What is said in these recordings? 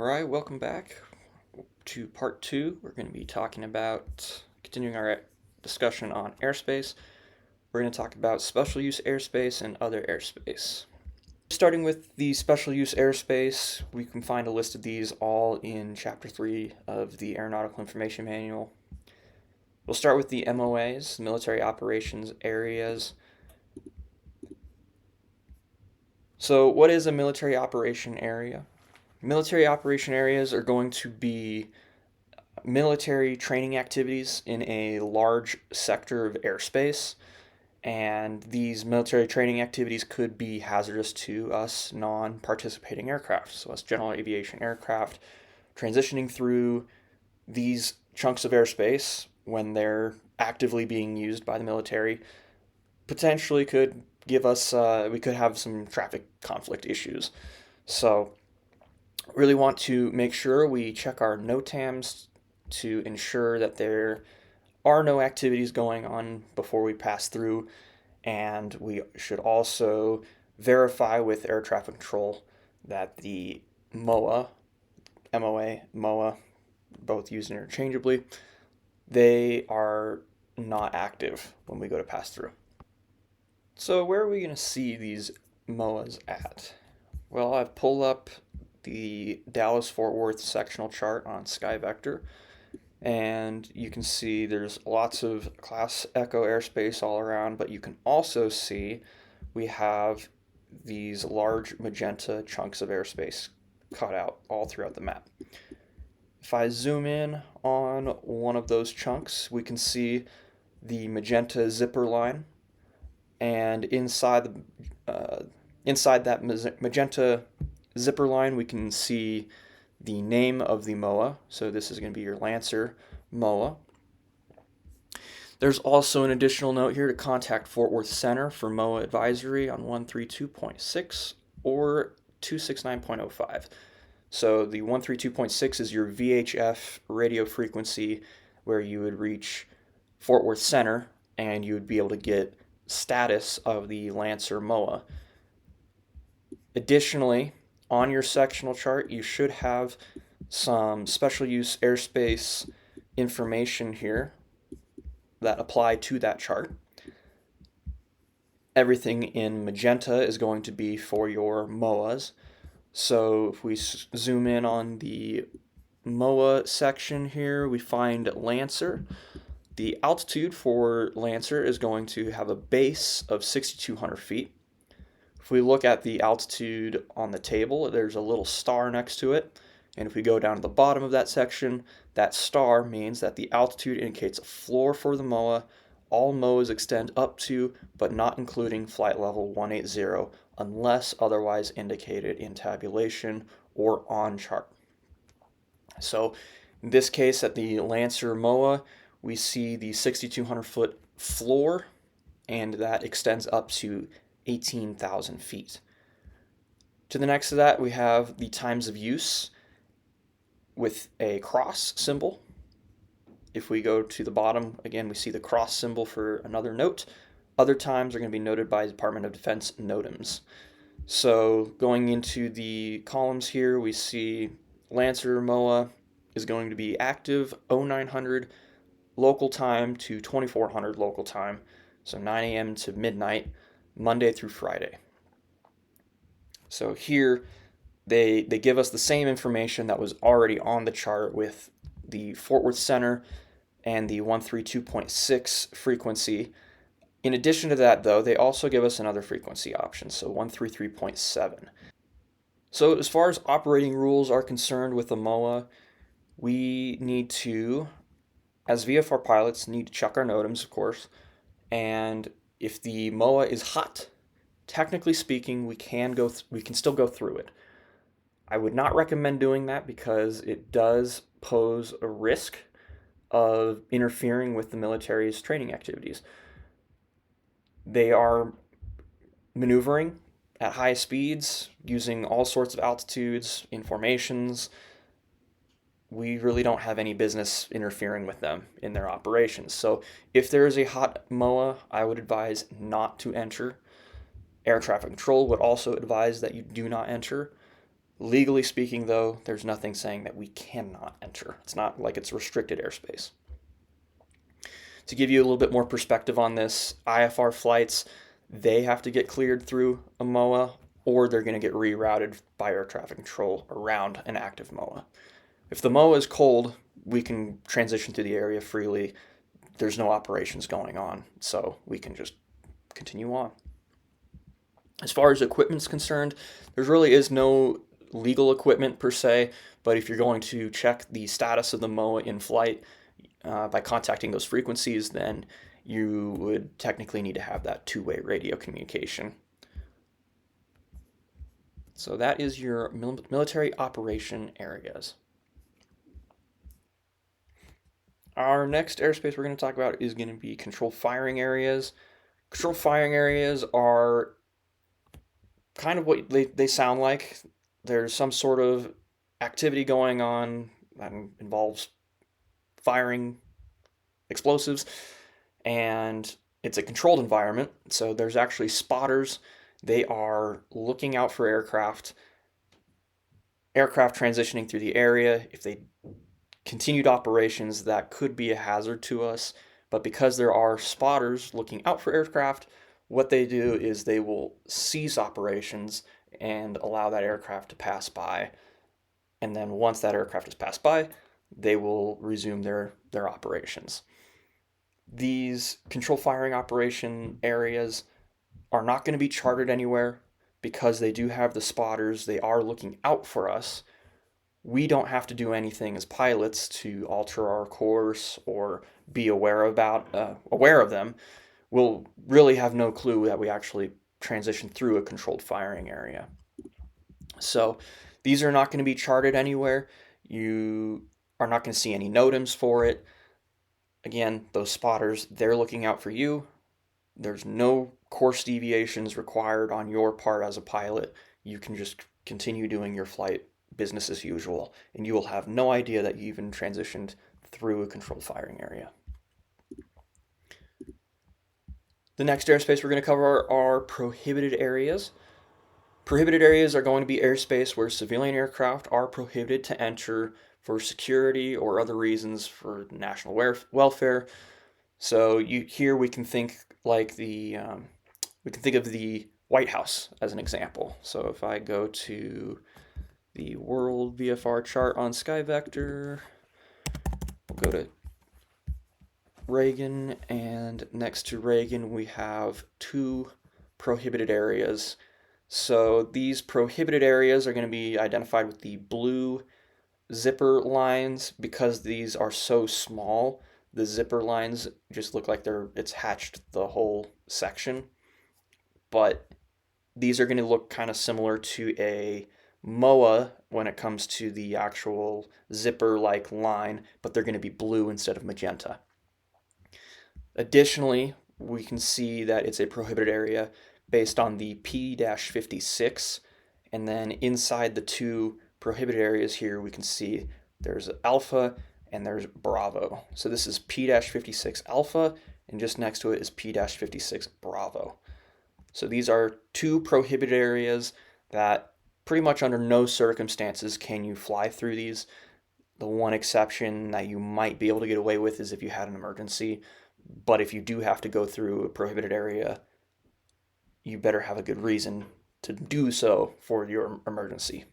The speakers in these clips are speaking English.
Alright, welcome back to part 2. We're going to be continuing our discussion on airspace. We're going to talk about special use airspace and other airspace. Starting with the special use airspace, we can find a list of these all in Chapter 3 of the Aeronautical Information Manual. We'll start with the MOAs, Military Operations Areas. So what is a military operation area? Military operation areas are going to be military training activities in a large sector of airspace, and these military training activities could be hazardous to us non-participating aircraft, so us general aviation aircraft transitioning through these chunks of airspace when they're actively being used by the military potentially could give us, we could have some traffic conflict issues. So really want to make sure we check our NOTAMs to ensure that there are no activities going on before we pass through, and we should also verify with air traffic control that the MOA, MOA, both used interchangeably, they are not active when we go to pass through. So where are we going to see these MOAs at? Well, I've pulled up the Dallas-Fort Worth sectional chart on SkyVector, and you can see there's lots of Class Echo airspace all around, but you can also see we have these large magenta chunks of airspace cut out all throughout the map. If I zoom in on one of those chunks, we can see the magenta zipper line, and inside that magenta zipper line, we can see the name of the MOA. So this is going to be your Lancer MOA. There's also an additional note here to contact Fort Worth Center for MOA advisory on 132.6 or 269.05. So the 132.6 is your VHF radio frequency where you would reach Fort Worth Center and you would be able to get status of the Lancer MOA. Additionally, on your sectional chart, you should have some special use airspace information here that apply to that chart. Everything in magenta is going to be for your MOAs. So if we zoom in on the MOA section here, we find Lancer. The altitude for Lancer is going to have a base of 6,200 feet. If we look at the altitude on the table, there's a little star next to it. And if we go down to the bottom of that section, that star means that the altitude indicates a floor for the MOA. All MOAs extend up to, but not including, flight level 180 unless otherwise indicated in tabulation or on chart. So in this case, at the Lancer MOA, we see the 6,200 foot floor, and that extends up to 18,000 feet. To the next of that, we have the times of use with a cross symbol. If we go to the bottom, again, we see the cross symbol for another note. Other times are going to be noted by Department of Defense NOTAMs. So going into the columns here, we see Lancer MOA is going to be active 0900 local time to 2400 local time, so 9 a.m. to midnight, Monday through Friday. So here they give us the same information that was already on the chart with the Fort Worth Center and the 132.6 frequency. In addition to that, though, they also give us another frequency option, so 133.7. So as far as operating rules are concerned with the MOA, we need to, as VFR pilots, need to check our NOTAMs, of course, and if the MOA is hot, technically speaking, we can still go through it. I would not recommend doing that because it does pose a risk of interfering with the military's training activities. They are maneuvering at high speeds, using all sorts of altitudes, in formations. We really don't have any business interfering with them in their operations. So if there is a hot MOA, I would advise not to enter. Air traffic control would also advise that you do not enter. Legally speaking, though, there's nothing saying that we cannot enter. It's not like it's restricted airspace. To give you a little bit more perspective on this, IFR flights, they have to get cleared through a MOA or they're going to get rerouted by air traffic control around an active MOA. If the MOA is cold, we can transition through the area freely. There's no operations going on, so we can just continue on. As far as equipment's concerned, there really is no legal equipment per se, but if you're going to check the status of the MOA in flight by contacting those frequencies, then you would technically need to have that two-way radio communication. So that is your military operation areas. Our next airspace we're going to talk about is going to be controlled firing areas. Controlled firing areas are kind of what they sound like. There's some sort of activity going on that involves firing explosives, and it's a controlled environment. So there's actually spotters. They are looking out for aircraft transitioning through the area. If they continued operations, that could be a hazard to us. But because there are spotters looking out for aircraft, what they do is they will cease operations and allow that aircraft to pass by. And then once that aircraft has passed by, they will resume their operations. These control firing operation areas are not going to be charted anywhere because they do have the spotters. They are looking out for us. We don't have to do anything as pilots to alter our course or be aware of them. We'll really have no clue that we actually transition through a controlled firing area. So these are not going to be charted anywhere. You are not going to see any NOTAMs for it. Again, those spotters, they're looking out for you. There's no course deviations required on your part as a pilot. You can just continue doing your flight business as usual, and you will have no idea that you even transitioned through a controlled firing area. The next airspace we're going to cover are prohibited areas. Prohibited areas are going to be airspace where civilian aircraft are prohibited to enter for security or other reasons for national welfare. So here we can think like we can think of the White House as an example. So if I go to the world VFR chart on SkyVector, we'll go to Reagan, and next to Reagan we have two prohibited areas. So these prohibited areas are going to be identified with the blue zipper lines. Because these are so small, the zipper lines just look like it's hatched the whole section. But these are going to look kind of similar to a MOA when it comes to the actual zipper-like line, but they're going to be blue instead of magenta. Additionally, we can see that it's a prohibited area based on the P-56, and then inside the two prohibited areas here we can see there's Alpha and there's Bravo. So this is P-56 Alpha, and just next to it is P-56 Bravo. So these are two prohibited areas that pretty much under no circumstances can you fly through these. The one exception that you might be able to get away with is if you had an emergency. But if you do have to go through a prohibited area, you better have a good reason to do so for your emergency.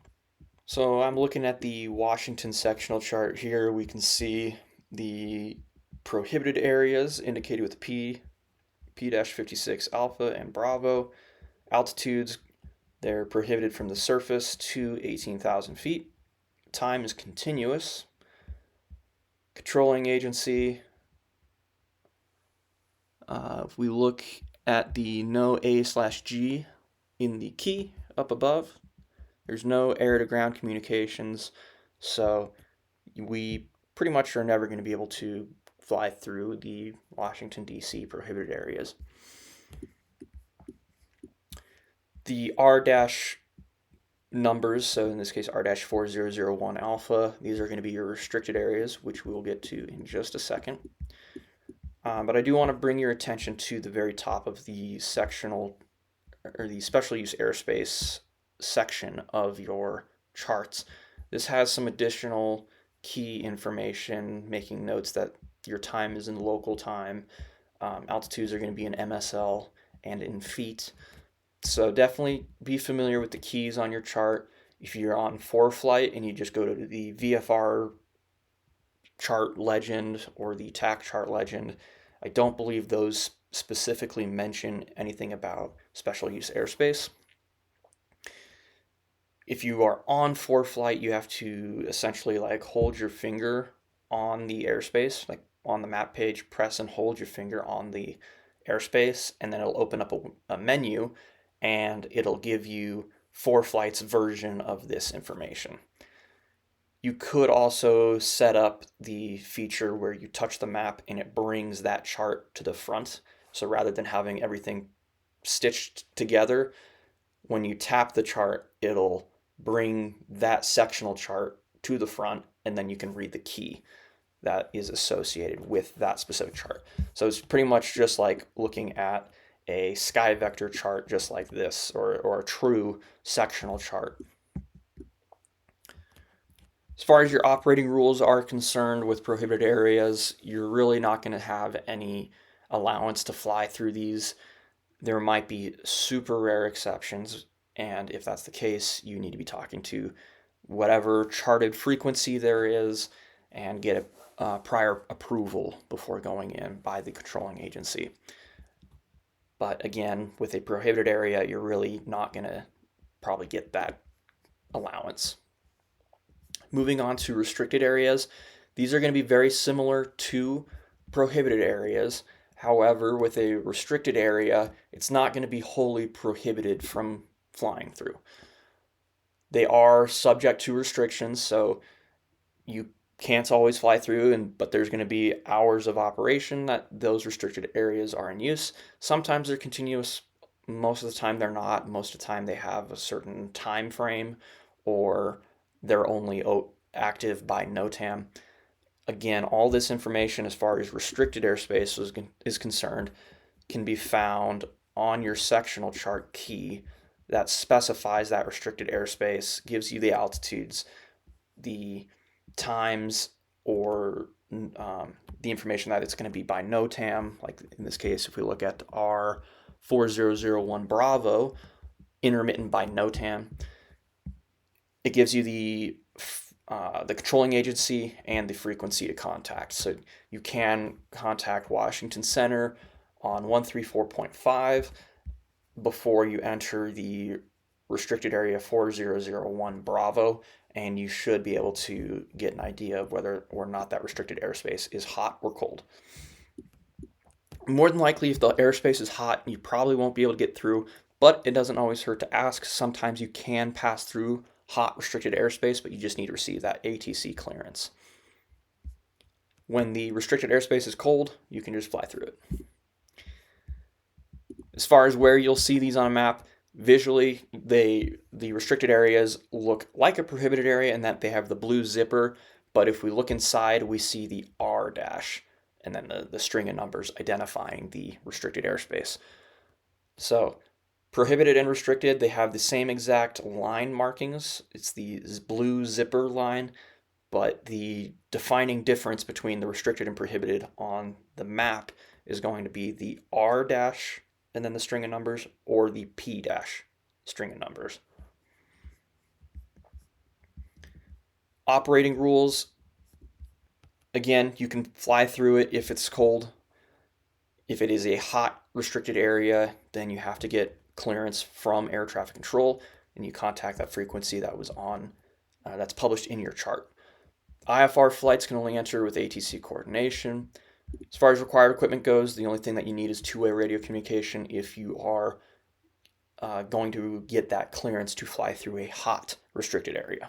So I'm looking at the Washington sectional chart here. We can see the prohibited areas indicated with P-56 Alpha and Bravo. Altitudes, they're prohibited from the surface to 18,000 feet. Time is continuous. Controlling agency, if we look at the no A/G in the key up above, there's no air-to-ground communications, so we pretty much are never going to be able to fly through the Washington, D.C. prohibited areas. The R- numbers, so in this case R-4001 Alpha, these are going to be your restricted areas, which we will get to in just a second. But I do want to bring your attention to the very top of the sectional or the special use airspace section of your charts. This has some additional key information, making notes that your time is in local time. Altitudes are going to be in MSL and in feet. So definitely be familiar with the keys on your chart. If you're on ForeFlight and you just go to the VFR chart legend or the TAC chart legend, I don't believe those specifically mention anything about special use airspace. If you are on ForeFlight, you have to essentially like hold your finger on the airspace, like on the map page, press and hold your finger on the airspace, and then it'll open up a menu and it'll give you ForeFlight's version of this information. You could also set up the feature where you touch the map and it brings that chart to the front. So rather than having everything stitched together, when you tap the chart, it'll bring that sectional chart to the front, and then you can read the key that is associated with that specific chart. So it's pretty much just like looking at a sky vector chart just like this, or a true sectional chart. As far as your operating rules are concerned with prohibited areas, you're really not going to have any allowance to fly through these. There might be super rare exceptions, and if that's the case, you need to be talking to whatever charted frequency there is and get a prior approval before going in by the controlling agency. But again, with a prohibited area, you're really not going to probably get that allowance. Moving on to restricted areas, these are going to be very similar to prohibited areas. However, with a restricted area, it's not going to be wholly prohibited from flying through. They are subject to restrictions, so you can't always fly through, but there's going to be hours of operation that those restricted areas are in use. Sometimes they're continuous, most of the time they're not. Most of the time they have a certain time frame, or they're only active by NOTAM. Again, all this information as far as restricted airspace is concerned can be found on your sectional chart key that specifies that restricted airspace, gives you the altitudes, the times, or the information that it's going to be by NOTAM. Like in this case, if we look at R4001 Bravo, intermittent by NOTAM, it gives you the controlling agency and the frequency to contact. So you can contact Washington Center on 134.5 before you enter the restricted area 4001 Bravo, and you should be able to get an idea of whether or not that restricted airspace is hot or cold. More than likely, if the airspace is hot, you probably won't be able to get through, but it doesn't always hurt to ask. Sometimes you can pass through hot restricted airspace, but you just need to receive that ATC clearance. When the restricted airspace is cold, you can just fly through it. As far as where you'll see these on a map, visually, the restricted areas look like a prohibited area in that they have the blue zipper, but if we look inside, we see the R dash, and then the string of numbers identifying the restricted airspace. So prohibited and restricted, they have the same exact line markings. It's the blue zipper line, but the defining difference between the restricted and prohibited on the map is going to be the R dash and then the string of numbers, or the P dash string of numbers. Operating rules, again, you can fly through it if it's cold. If it is a hot restricted area, then you have to get clearance from air traffic control, and you contact that frequency that was on, that's published in your chart. IFR flights can only enter with ATC coordination. As far as required equipment goes, the only thing that you need is two-way radio communication if you are going to get that clearance to fly through a hot restricted area.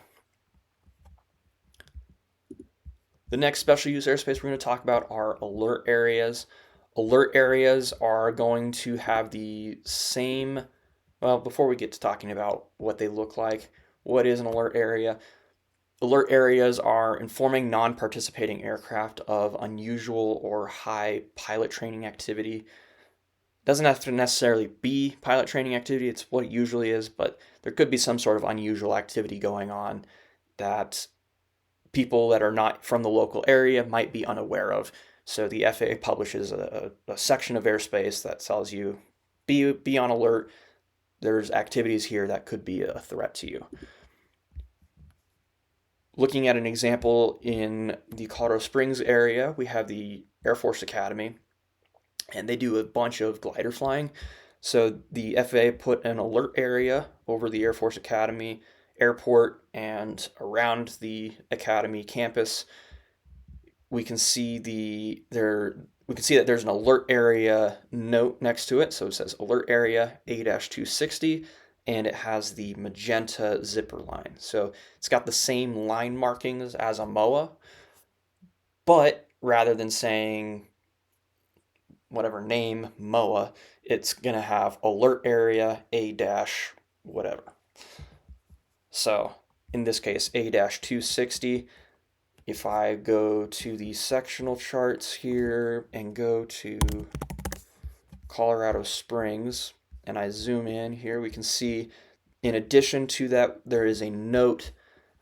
The next special use airspace we're going to talk about are alert areas. Alert areas are going to have the same, well, before we get to talking about what they look like, what is an alert area? Alert areas are informing non-participating aircraft of unusual or high pilot training activity. Doesn't have to necessarily be pilot training activity, it's what it usually is, but there could be some sort of unusual activity going on that people that are not from the local area might be unaware of. So the FAA publishes a section of airspace that tells you be on alert. There's activities here that could be a threat to you. Looking at an example in the Colorado Springs area, we have the Air Force Academy, and they do a bunch of glider flying. So the FAA put an alert area over the Air Force Academy airport and around the academy campus. We can see that there's an alert area note next to it. So it says alert area A-260, and it has the magenta zipper line. So it's got the same line markings as a MOA, but rather than saying whatever name MOA, it's going to have alert area A dash whatever. So in this case, A-260. If I go to the sectional charts here and go to Colorado Springs and I zoom in here, we can see in addition to that, there is a note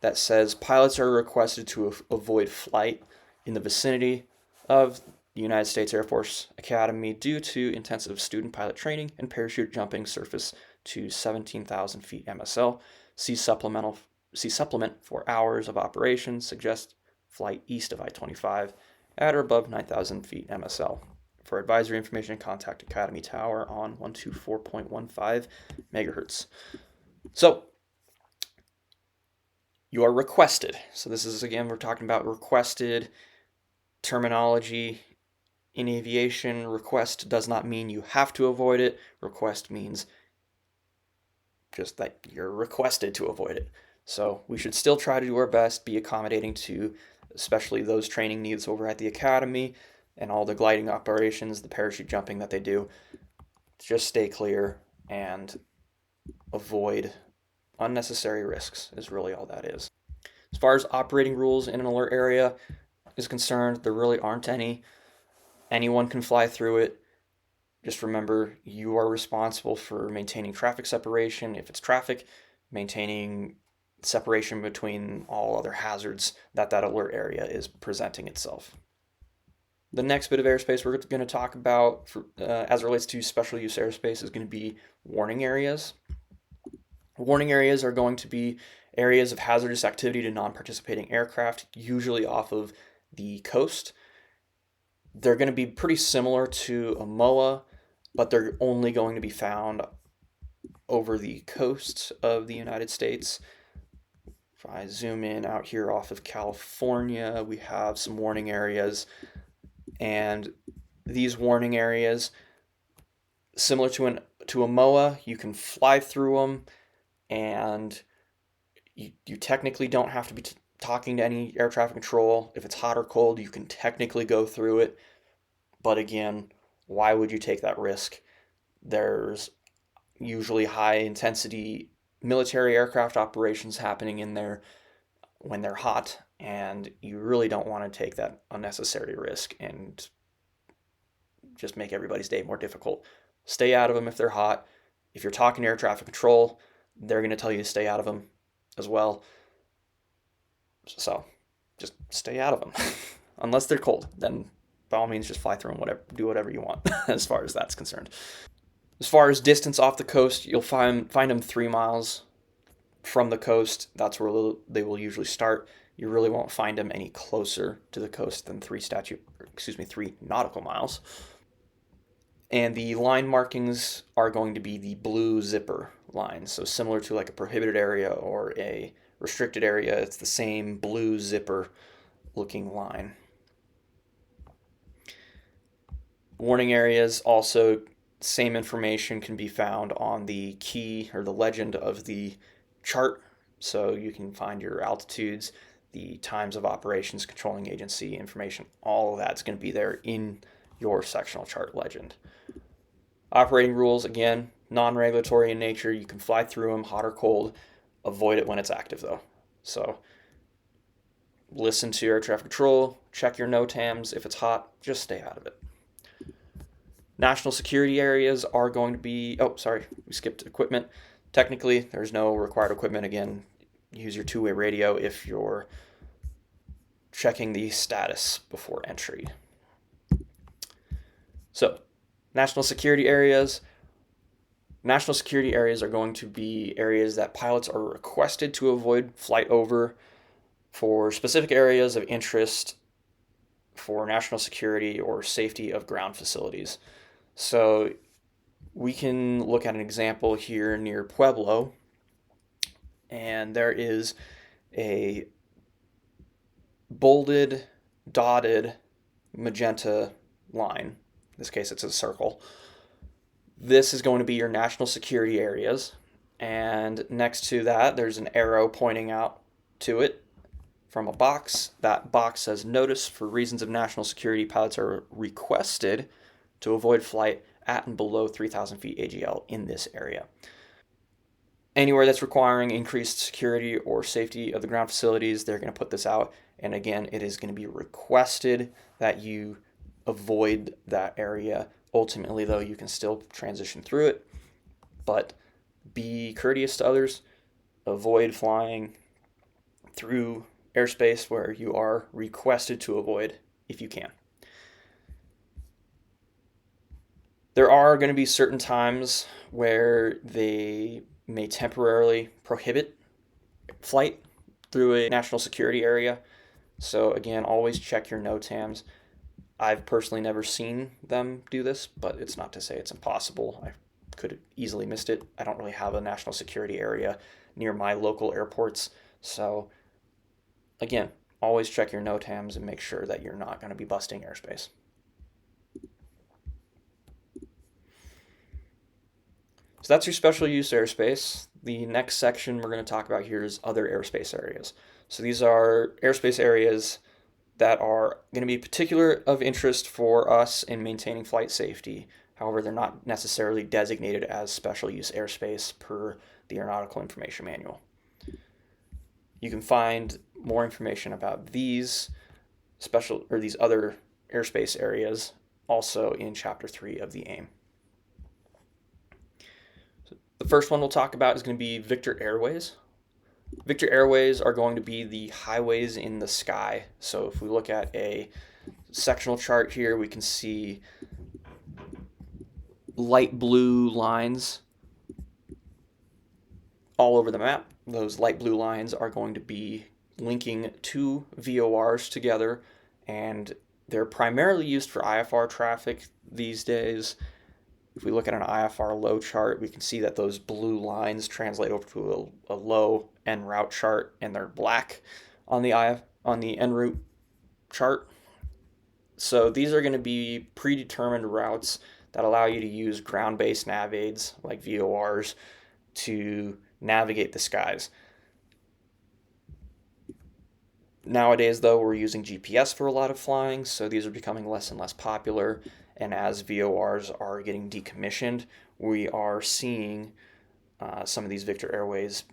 that says pilots are requested to avoid flight in the vicinity of the United States Air Force Academy due to intensive student pilot training and parachute jumping surface to 17,000 feet MSL. See supplement for hours of operation. Suggest flight east of I-25 at or above 9,000 feet MSL. For advisory information, contact Academy Tower on 124.15 megahertz. So, you are requested. So this is, again, we're talking about requested terminology. In aviation, request does not mean you have to avoid it. Request means just that you're requested to avoid it. So we should still try to do our best, be accommodating to especially those training needs over at the academy and all the gliding operations, the parachute jumping that they do. Just stay clear and avoid unnecessary risks is really all that is. As far as operating rules in an alert area is concerned, there really aren't any. Anyone can fly through it. Just remember, you are responsible for maintaining traffic separation. If it's traffic, maintaining separation between all other hazards that alert area is presenting itself. The next bit of airspace we're going to talk about as it relates to special use airspace is going to be warning areas. Warning areas are going to be areas of hazardous activity to non-participating aircraft, usually off of the coast. They're going to be pretty similar to a MOA, but they're only going to be found over the coast of the United States. If I zoom in out here off of California, we have some warning areas, and these warning areas, similar to a MOA, you can fly through them, and you technically don't have to be talking to any air traffic control. If it's hot or cold, you can technically go through it. But again, why would you take that risk? There's usually high intensity military aircraft operations happening in there when they're hot, and you really don't want to take that unnecessary risk and just make everybody's day more difficult. Stay out of them if they're hot. If you're talking to air traffic control, they're going to tell you to stay out of them as well. So just stay out of them. Unless they're cold, then by all means just fly through them, do whatever you want as far as that's concerned. As far as distance off the coast, you'll find them 3 miles from the coast. That's where they will usually start. You really won't find them any closer to the coast than 3 nautical miles. And the line markings are going to be the blue zipper line. So similar to like a prohibited area or a restricted area, it's the same blue zipper looking line. Warning areas also, same information can be found on the key or the legend of the chart. So you can find your altitudes, the times of operations, controlling agency information, all of that's going to be there in your sectional chart legend. Operating rules, again, non-regulatory in nature. You can fly through them, hot or cold. Avoid it when it's active, though. So listen to your air traffic control, check your NOTAMs. If it's hot, just stay out of it. National security areas are going to be, oh, sorry, we skipped equipment. Technically, there's no required equipment. Again, use your two-way radio if you're checking the status before entry. So, national security areas. National security areas are going to be areas that pilots are requested to avoid flight over for specific areas of interest for national security or safety of ground facilities. So we can look at an example here near Pueblo, and there is a bolded, dotted, magenta line. In this case, it's a circle. This is going to be your national security areas, and next to that, there's an arrow pointing out to it from a box. That box says, "Notice for reasons of national security, pilots are requested to avoid flight at and below 3,000 feet AGL in this area." Anywhere that's requiring increased security or safety of the ground facilities, they're going to put this out. And again, it is going to be requested that you avoid that area. Ultimately, though, you can still transition through it, but be courteous to others. Avoid flying through airspace where you are requested to avoid if you can. There are going to be certain times where they may temporarily prohibit flight through a national security area. So again, always check your NOTAMs. I've personally never seen them do this, but it's not to say it's impossible. I could have easily missed it. I don't really have a national security area near my local airports. So again, always check your NOTAMs and make sure that you're not going to be busting airspace. So that's your special use airspace. The next section we're going to talk about here is other airspace areas. So these are airspace areas that are going to be particular of interest for us in maintaining flight safety. However, they're not necessarily designated as special use airspace per the Aeronautical Information Manual. You can find more information about these other airspace areas also in Chapter 3 of the AIM. The first one we'll talk about is going to be Victor Airways. Victor Airways are going to be the highways in the sky. So if we look at a sectional chart here, we can see light blue lines all over the map. Those light blue lines are going to be linking two VORs together, and they're primarily used for IFR traffic these days. If we look at an IFR low chart, we can see that those blue lines translate over to a low en route chart, and they're black on the en route chart. So these are going to be predetermined routes that allow you to use ground-based nav aids like VORs to navigate the skies. Nowadays, though, we're using GPS for a lot of flying, so these are becoming less and less popular. And as VORs are getting decommissioned, we are seeing some of these Victor Airways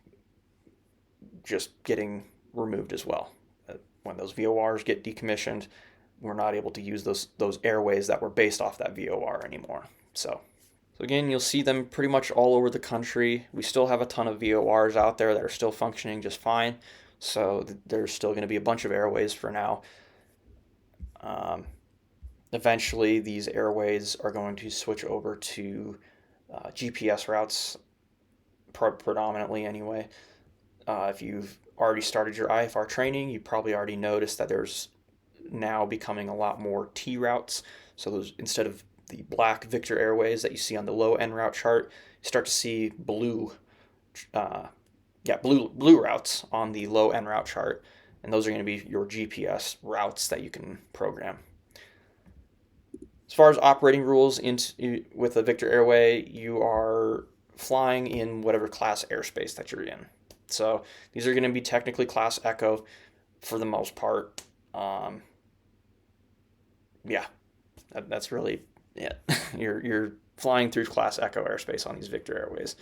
just getting removed as well. When those VORs get decommissioned, we're not able to use those airways that were based off that VOR anymore. So again, you'll see them pretty much all over the country. We still have a ton of VORs out there that are still functioning just fine. So there's still going to be a bunch of airways for now. Eventually, these airways are going to switch over to GPS routes, predominantly anyway. If you've already started your IFR training, you probably already noticed that there's now becoming a lot more T routes. So those, instead of the black Victor Airways that you see on the low en route chart, you start to see blue routes on the low en route chart, and those are going to be your GPS routes that you can program. As far as operating rules with a Victor Airway, you are flying in whatever class airspace that you're in. So these are going to be technically class Echo for the most part. That's really it. You're flying through class Echo airspace on these Victor Airways.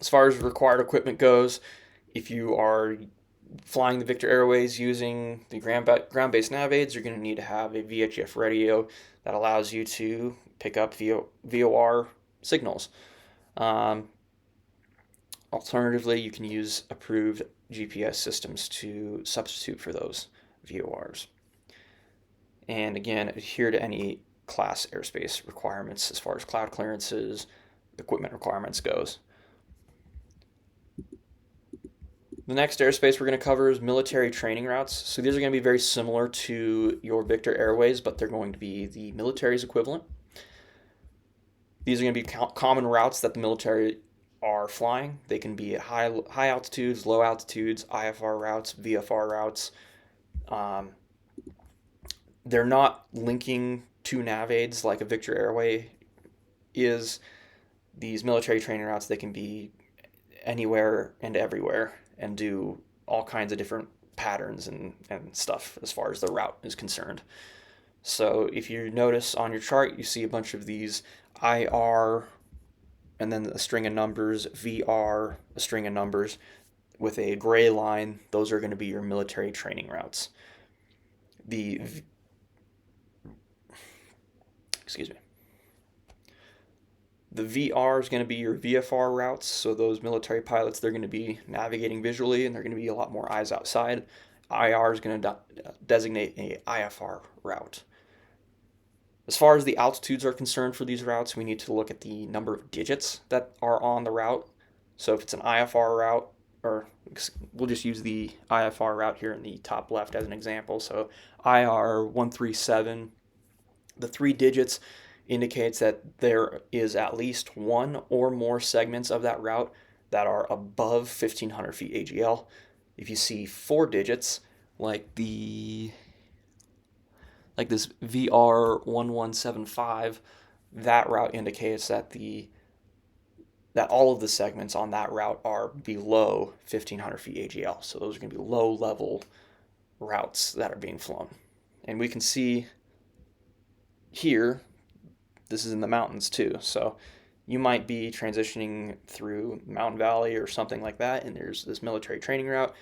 As far as required equipment goes, if you are flying the Victor Airways using the ground-based nav aids, you're going to need to have a VHF radio that allows you to pick up VOR signals. Um, Alternatively, you can use approved GPS systems to substitute for those VORs. And again, adhere to any class airspace requirements as far as cloud clearances, equipment requirements goes. The next airspace we're going to cover is military training routes. So these are going to be very similar to your Victor Airways, but they're going to be the military's equivalent. These are going to be common routes that the military are flying. They can be at high altitudes, low altitudes, IFR routes, VFR routes. Um, they're not linking to nav aids like a Victor Airway is. These military training routes, they can be anywhere and everywhere and do all kinds of different patterns and stuff as far as the route is concerned. So if you notice on your chart, you see a bunch of these IR and then a string of numbers, VR, a string of numbers with a gray line. Those are going to be your military training routes. The excuse me. The VR is going to be your VFR routes. So those military pilots, they're going to be navigating visually and they're going to be a lot more eyes outside. IR is going to designate a IFR route. As far as the altitudes are concerned for these routes, we need to look at the number of digits that are on the route. So if it's an IFR route, or we'll just use the IFR route here in the top left as an example. So IR 137, the 3 digits indicates that there is at least one or more segments of that route that are above 1,500 feet AGL. If you see 4 digits, like this VR 1175, that route indicates that all of the segments on that route are below 1,500 feet AGL. So those are going to be low level routes that are being flown. And we can see here, this is in the mountains too. So you might be transitioning through Mountain Valley or something like that, and there's this military training route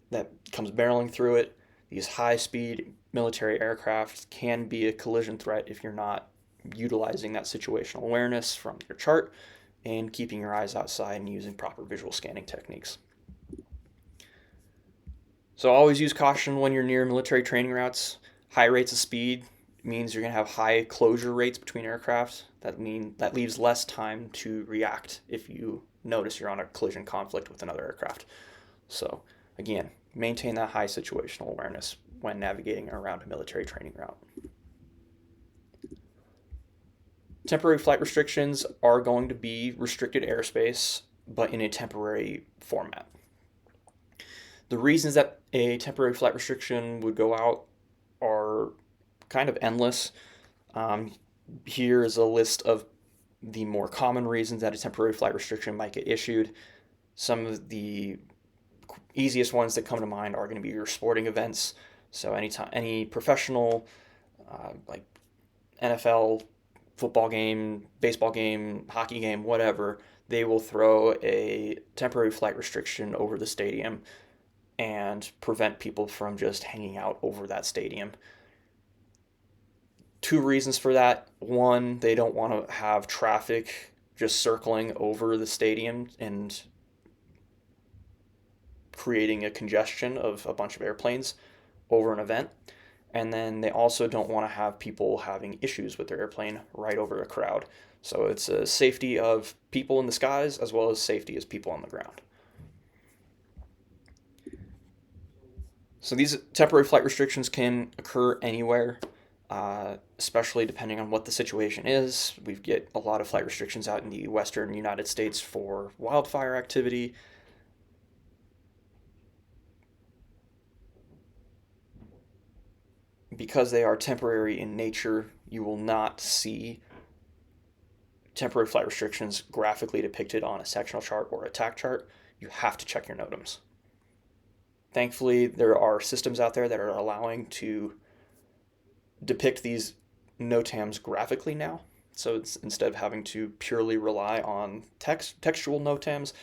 that comes barreling through it. These high-speed military aircraft can be a collision threat if you're not utilizing that situational awareness from your chart and keeping your eyes outside and using proper visual scanning techniques. So always use caution when you're near military training routes. High rates of speed means you're going to have high closure rates between aircraft. That leaves less time to react if you notice you're on a collision conflict with another aircraft. So again, maintain that high situational awareness when navigating around a military training route. Temporary flight restrictions are going to be restricted airspace, but in a temporary format. The reasons that a temporary flight restriction would go out are kind of endless. Here is a list of the more common reasons that a temporary flight restriction might get issued. Some of the easiest ones that come to mind are going to be your sporting events. So any professional, like NFL, football game, baseball game, hockey game, whatever, they will throw a temporary flight restriction over the stadium and prevent people from just hanging out over that stadium. 2 reasons for that. One, they don't want to have traffic just circling over the stadium and creating a congestion of a bunch of airplanes over an event. And then they also don't want to have people having issues with their airplane right over a crowd. So it's a safety of people in the skies as well as safety as people on the ground. So these temporary flight restrictions can occur anywhere, especially depending on what the situation is. We get a lot of flight restrictions out in the western United States for wildfire activity. Because they are temporary in nature, you will not see temporary flight restrictions graphically depicted on a sectional chart or a TAC chart. You have to check your NOTAMs. Thankfully, there are systems out there that are allowing to depict these NOTAMs graphically now. So instead of having to purely rely on textual NOTAMs,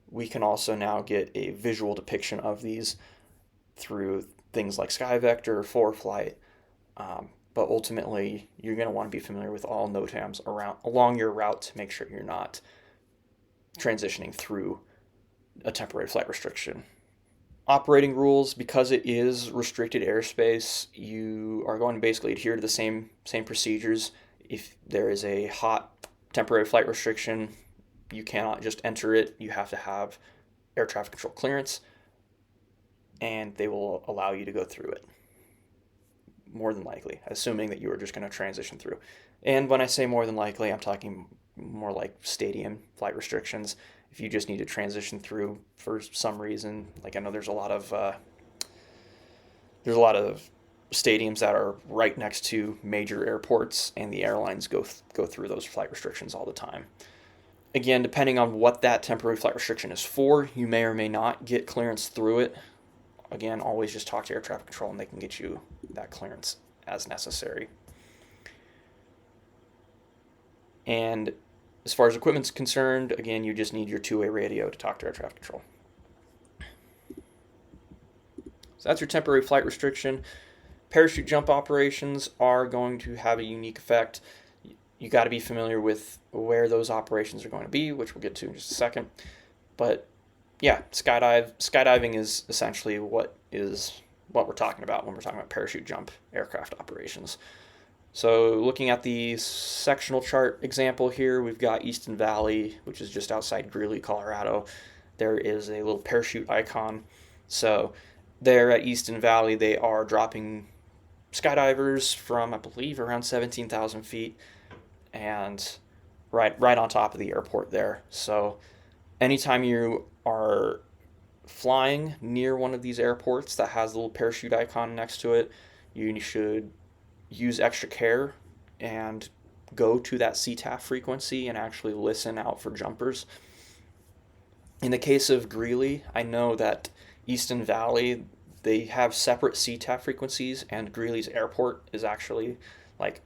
We can also now get a visual depiction of these through things like SkyVector or ForeFlight. But ultimately, you're going to want to be familiar with all NOTAMs along your route to make sure you're not transitioning through a temporary flight restriction. Operating rules, because it is restricted airspace, you are going to basically adhere to the same procedures. If there is a hot temporary flight restriction, you cannot just enter it. You have to have air traffic control clearance, and they will allow you to go through it, more than likely, assuming that you are just going to transition through. And when I say more than likely, I'm talking more like stadium flight restrictions. If you just need to transition through for some reason, like I know there's a lot of stadiums that are right next to major airports, and the airlines go through those flight restrictions all the time. Again, depending on what that temporary flight restriction is for, you may or may not get clearance through it. Again, always just talk to air traffic control and they can get you that clearance as necessary. And as far as equipment's concerned, again, you just need your two-way radio to talk to air traffic control. So that's your temporary flight restriction. Parachute jump operations are going to have a unique effect. You got to be familiar with where those operations are going to be, which we'll get to in just a second. But yeah, skydiving is essentially what we're talking about when we're talking about parachute jump aircraft operations. So looking at the sectional chart example here, we've got Easton Valley, which is just outside Greeley, Colorado. There is a little parachute icon. So there at Easton Valley, they are dropping skydivers from, I believe, around 17,000 feet, and right on top of the airport there. So anytime you are flying near one of these airports that has a little parachute icon next to it, you should use extra care and go to that CTAF frequency and actually listen out for jumpers. In the case of Greeley, I know that Easton Valley, they have separate CTAF frequencies, and Greeley's airport is actually like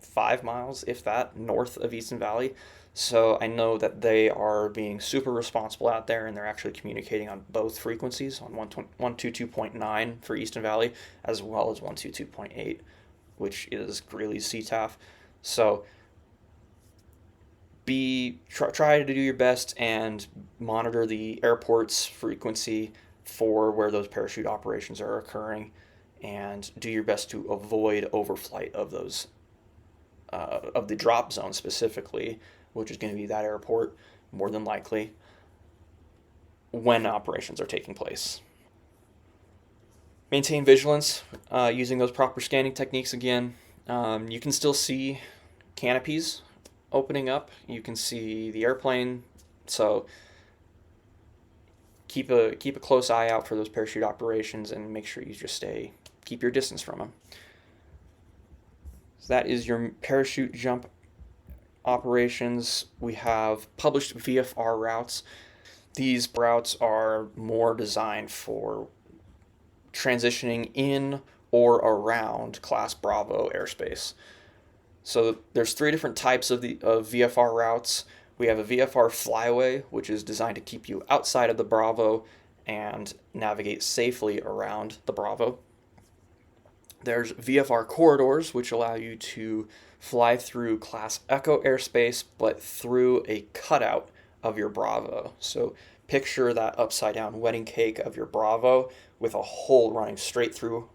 5 miles, if that, north of Easton Valley. So I know that they are being super responsible out there, and they're actually communicating on both frequencies, on 122.9 for Easton Valley, as well as 122.8, which is Greeley's CTAF. So try to do your best and monitor the airport's frequency for where those parachute operations are occurring, and do your best to avoid overflight of those of the drop zone specifically, which is going to be that airport more than likely when operations are taking place. Maintain vigilance using those proper scanning techniques again. You can still see canopies opening up. You can see the airplane, so keep a close eye out for those parachute operations and make sure you just keep your distance from them. So that is your parachute jump operations. We have published VFR routes. These routes are more designed for transitioning in or around Class Bravo airspace. So there's 3 different types of VFR routes. We have a VFR flyaway, which is designed to keep you outside of the Bravo and navigate safely around the Bravo. There's VFR corridors, which allow you to fly through Class Echo airspace, but through a cutout of your Bravo. So picture that upside down wedding cake of your Bravo with a hole running straight through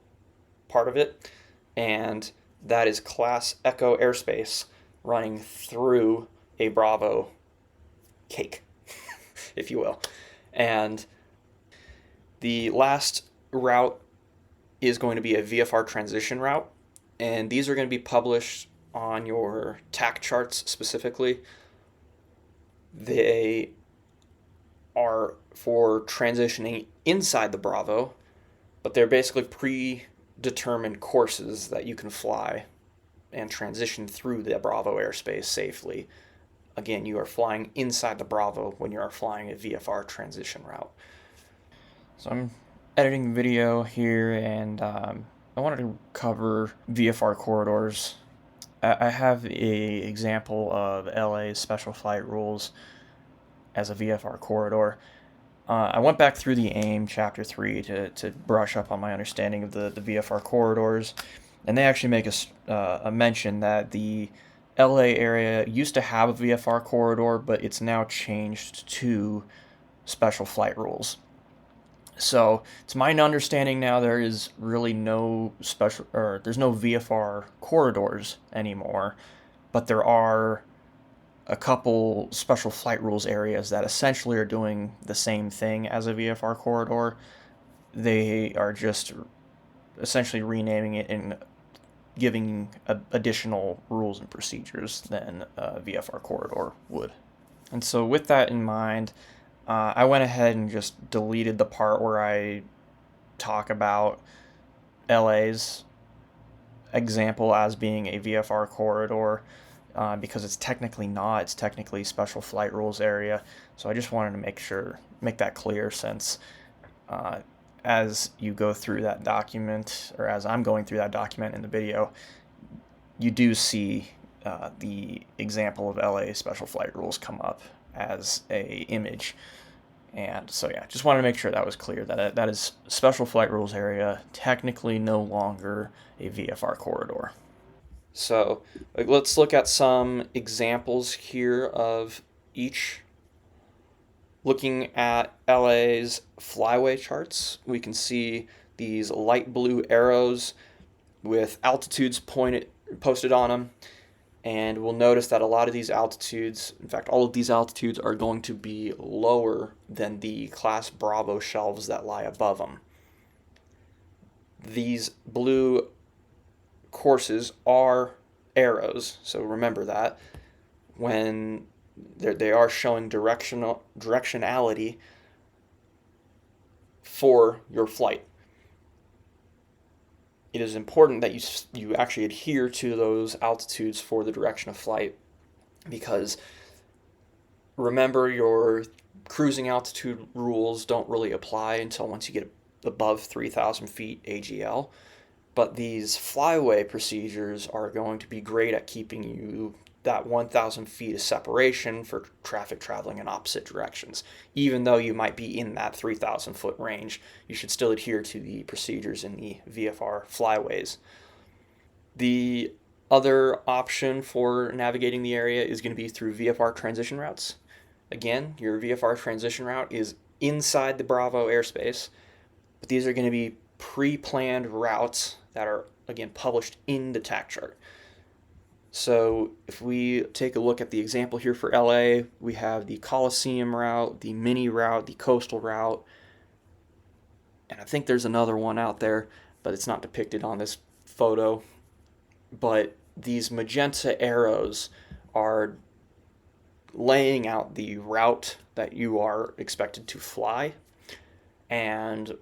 part of it. And that is Class Echo airspace running through a Bravo cake, if you will. And the last route is going to be a VFR transition route, and these are going to be published on your TAC charts specifically. They are for transitioning inside the Bravo, but they're basically predetermined courses that you can fly and transition through the Bravo airspace safely. Again, you are flying inside the Bravo when you are flying a VFR transition route. So I'm editing the video here, and I wanted to cover VFR corridors. I have a example of LA's special flight rules. as a VFR corridor. I went back through the AIM Chapter 3 to brush up on my understanding of the VFR corridors, and they actually make a mention that the LA area used to have a VFR corridor, but it's now changed to special flight rules. So, to my understanding now, there is really no special, or there's no VFR corridors anymore, but there are a couple special flight rules areas that essentially are doing the same thing as a VFR corridor. They are just essentially renaming it and giving additional rules and procedures than a VFR corridor would. And so, with that in mind, I went ahead and just deleted the part where I talk about LA's example as being a VFR corridor, because it's technically not. It's technically special flight rules area. So I just wanted to make that clear, since as you go through that document, or as I'm going through that document in the video, you do see the example of LA special flight rules come up as a image. And so, yeah, just wanted to make sure that was clear, that that is special flight rules area, technically no longer a VFR corridor. So let's look at some examples here of each. Looking at LA's flyway charts, we can see these light blue arrows with altitudes posted on them. And we'll notice that a lot of these altitudes, in fact, all of these altitudes are going to be lower than the Class Bravo shelves that lie above them. These blue courses are arrows, so remember that. When they are showing directionality for your flight. It is important that you actually adhere to those altitudes for the direction of flight, because remember, your cruising altitude rules don't really apply until once you get above 3,000 feet AGL, but these flyway procedures are going to be great at keeping you that 1,000 feet of separation for traffic traveling in opposite directions. Even though you might be in that 3,000 foot range, you should still adhere to the procedures in the VFR flyways. The other option for navigating the area is going to be through VFR transition routes. Again, your VFR transition route is inside the Bravo airspace, but these are going to be pre-planned routes that are, again, published in the TAC chart. So if we take a look at the example here for LA, we have the Coliseum route, the Mini route, the Coastal route, and I think there's another one out there, but it's not depicted on this photo. But these magenta arrows are laying out the route that you are expected to fly. And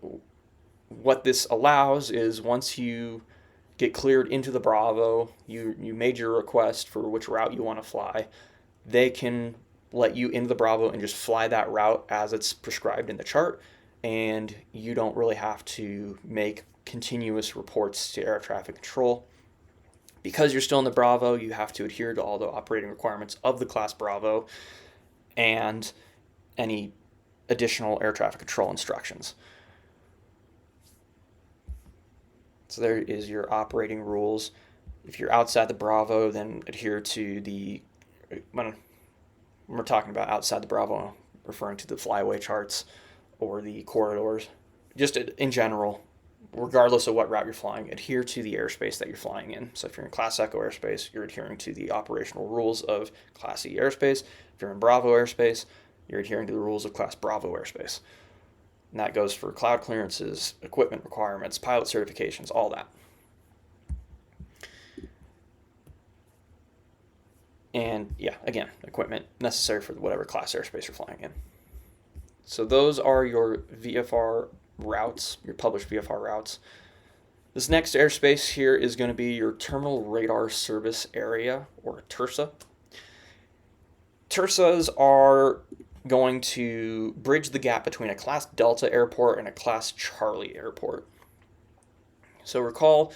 what this allows is, once you get cleared into the Bravo, you made your request for which route you want to fly, they can let you into the Bravo and just fly that route as it's prescribed in the chart, and you don't really have to make continuous reports to air traffic control. Because you're still in the Bravo, you have to adhere to all the operating requirements of the Class Bravo and any additional air traffic control instructions. So there is your operating rules. If you're outside the Bravo, then adhere to when we're talking about outside the Bravo, referring to the flyway charts or the corridors. Just in general, regardless of what route you're flying, adhere to the airspace that you're flying in. So if you're in Class Echo airspace, you're adhering to the operational rules of Class E airspace. If you're in Bravo airspace, you're adhering to the rules of Class Bravo airspace. And that goes for cloud clearances, equipment requirements, pilot certifications, all that. And yeah, again, equipment necessary for whatever class airspace you're flying in. So those are your VFR routes, your published VFR routes. This next airspace here is going to be your Terminal Radar Service Area, or TRSA. TRSAs are going to bridge the gap between a Class Delta airport and a Class Charlie airport. So recall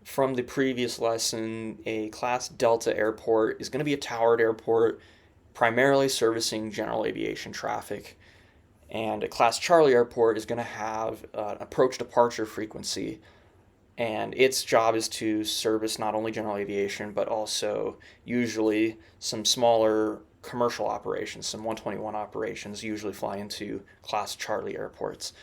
from the previous lesson, a Class Delta airport is going to be a towered airport. primarily servicing general aviation traffic. And a Class Charlie airport is going to have an approach departure frequency, and its job is to service not only general aviation but also usually some smaller commercial operations. Some 121 operations usually fly into Class Charlie airports.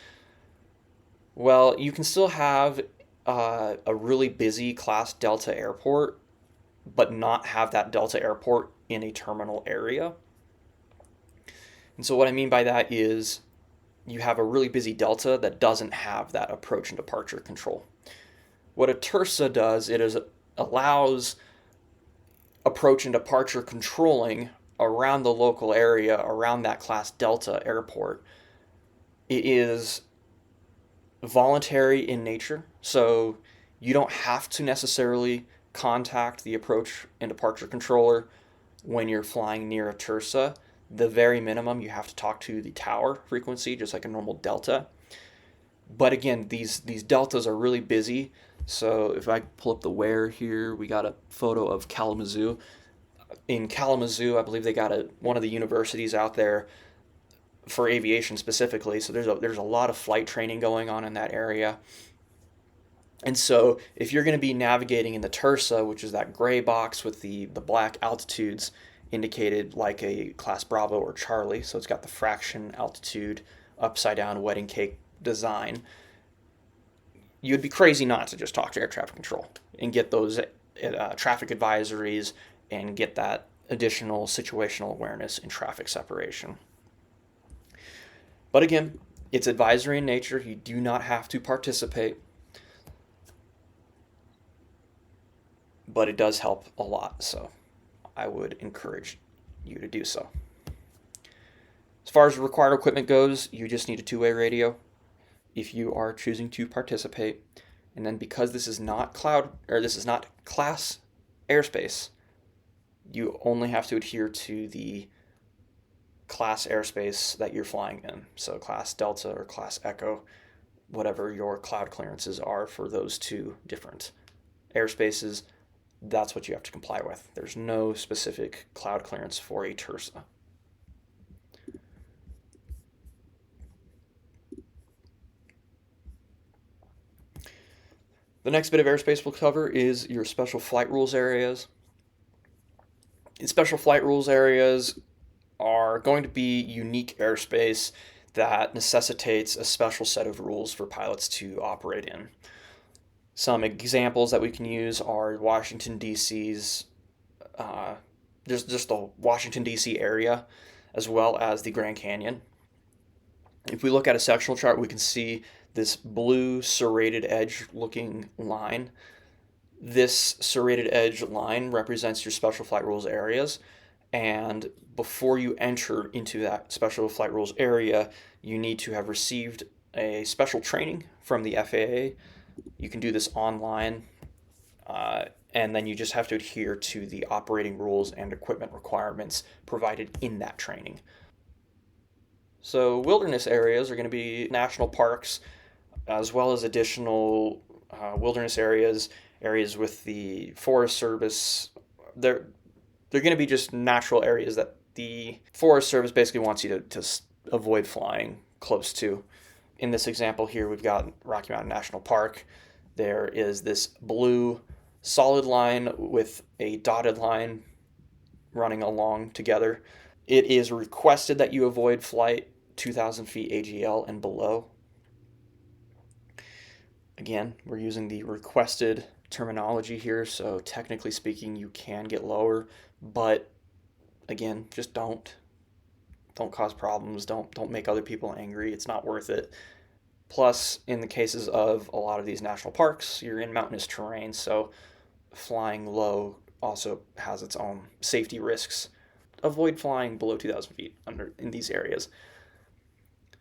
Well, you can still have a really busy Class Delta airport, but not have that Delta airport in a terminal area. And so, what I mean by that is you have a really busy Delta that doesn't have that approach and departure control. What a TERSA does, allows approach and departure controlling around the local area, around that Class Delta airport. It is voluntary in nature, so you don't have to necessarily contact the approach and departure controller when you're flying near a TERSA. The very minimum, you have to talk to the tower frequency, just like a normal Delta. But again, these Deltas are really busy. So if I pull up the WARE here, we got a photo of Kalamazoo. In Kalamazoo, I believe they got one of the universities out there for aviation specifically. So there's a lot of flight training going on in that area. And so if you're going to be navigating in the TERSA, which is that gray box with the black altitudes indicated like a Class Bravo or Charlie, so it's got the fraction altitude upside down wedding cake design, you'd be crazy not to just talk to air traffic control and get those traffic advisories and get that additional situational awareness and traffic separation. But again, it's advisory in nature. You do not have to participate, but it does help a lot, so I would encourage you to do so. As far as required equipment goes, you just need a two-way radio if you are choosing to participate. And then because this is not class airspace, you only have to adhere to the class airspace that you're flying in. So Class Delta or Class Echo, whatever your cloud clearances are for those two different airspaces, that's what you have to comply with. There's no specific cloud clearance for a TERSA. The next bit of airspace we'll cover is your special flight rules areas. Special flight rules areas are going to be unique airspace that necessitates a special set of rules for pilots to operate in. Some examples that we can use are Washington, D.C.'s, just the Washington, D.C. area, as well as the Grand Canyon. If we look at a sectional chart, we can see this blue serrated edge looking line. This serrated edge line represents your special flight rules areas, and before you enter into that special flight rules area, you need to have received a special training from the FAA. You can do this online, and then you just have to adhere to the operating rules and equipment requirements provided in that training. So wilderness areas are going to be national parks, as well as additional wilderness areas with the Forest Service. They're going to be just natural areas that the Forest Service basically wants you to avoid flying close to. In this example here, we've got Rocky Mountain National Park. There is this blue solid line with a dotted line running along together. It is requested that you avoid flight 2,000 feet AGL and below. Again, we're using the requested terminology here, so technically speaking, you can get lower, but again, just don't cause problems. Don't make other people angry. It's not worth it. Plus, in the cases of a lot of these national parks, you're in mountainous terrain, so flying low also has its own safety risks. Avoid flying below 2,000 feet in these areas.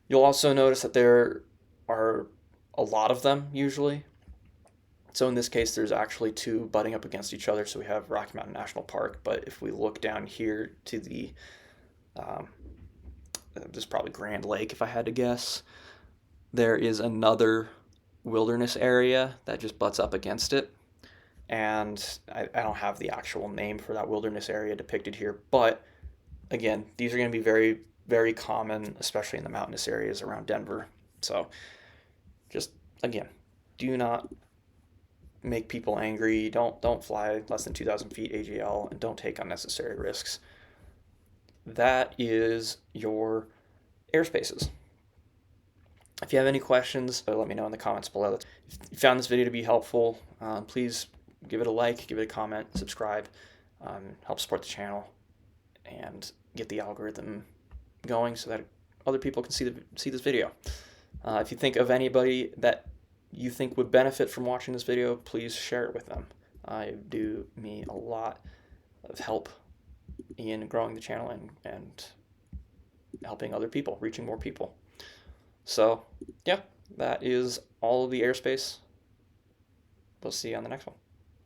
You'll also notice that there are a lot of them usually. So in this case, there's actually two butting up against each other. So we have Rocky Mountain National Park, but if we look down here to the, this is probably Grand Lake if I had to guess, there is another wilderness area that just butts up against it. And I don't have the actual name for that wilderness area depicted here, but again, these are going to be very, very common, especially in the mountainous areas around Denver. So just, again, do not make people angry. Don't fly less than 2,000 feet AGL, and don't take unnecessary risks. That is your airspaces. If you have any questions, let me know in the comments below. If you found this video to be helpful, please give it a like, give it a comment, subscribe, help support the channel, and get the algorithm going so that other people can see this video. If you think of anybody that you think would benefit from watching this video, please share it with them. It do me a lot of help in growing the channel and helping other people, reaching more people. So, yeah, that is all of the airspace. We'll see you on the next one.